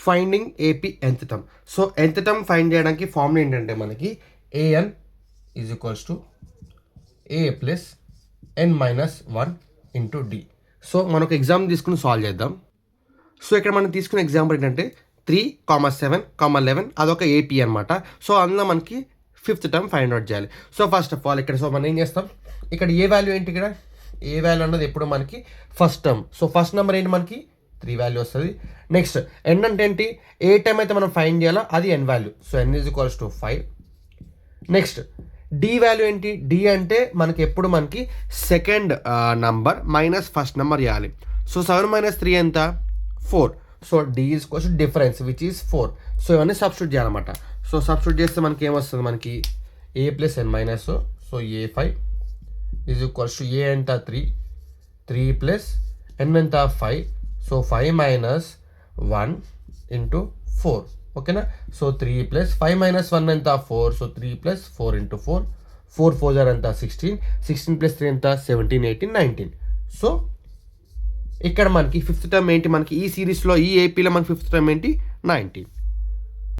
Finding AP nth term. So nth term find చేయడానికి formula ఏంటంటే మనకి an is equals to a plus n minus 1 into D. So మనకు exam తీసుకుని solve చేద్దాం. So ఇక్కడ మనం తీసుకున్న ఎగ్జాంపుల్ ఏంటంటే 3,7,11 అదొక ఏపీ అనమాట. సో అందులో మనకి ఫిఫ్త్ టర్మ్ ఫైండ్ అవుట్ చేయాలి. సో ఫస్ట్ ఆఫ్ ఆల్ ఇక్కడ సో మనం ఏం చేస్తాం, ఇక్కడ ఏ వాల్యూ ఏంటి, ఇక్కడ ఏ వాల్యూ అన్నది ఎప్పుడు మనకి first term. So first number ఏంటి మనకి 3 వాల్యూ వస్తుంది. నెక్స్ట్ ఎన్ అంటే ఏంటి, ఏ టైం అయితే మనం ఫైండ్ చేయాలో అది n value. So n is equals to 5. Next d value ఏంటి, డి అంటే మనకి ఎప్పుడు మనకి second number minus first number చేయాలి. సో 7 మైనస్ 3 ఎంత 4. So d is equals to difference which is 4. So ఇవన్నీ సబ్స్టిట్యూట్ చేయాలన్నమాట. సో సబ్స్టిట్యూట్ చేస్తే మనకి ఏమొస్తుంది, మనకి a plus n minus, so a five is equals to a ఎంత 3 ప్లస్ ఎన్ ఎంత 5. So 5 minus 1 into 4. ఓకేనా. సో 3 ప్లస్ 5 మైనస్ 1 ఎంత 4. So 3 plus 4 into 4. 4 4 ఎంత 16. 16 ప్లస్ 3 ఎంత 17 18 19. సో ఇక్కడ మనకి ఫిఫ్త్ టర్మ్ ఏంటి, మనకి ఈ సిరీస్లో ఈ ఏపీలో మనకి ఫిఫ్త్ టర్మ్ ఏంటి 19.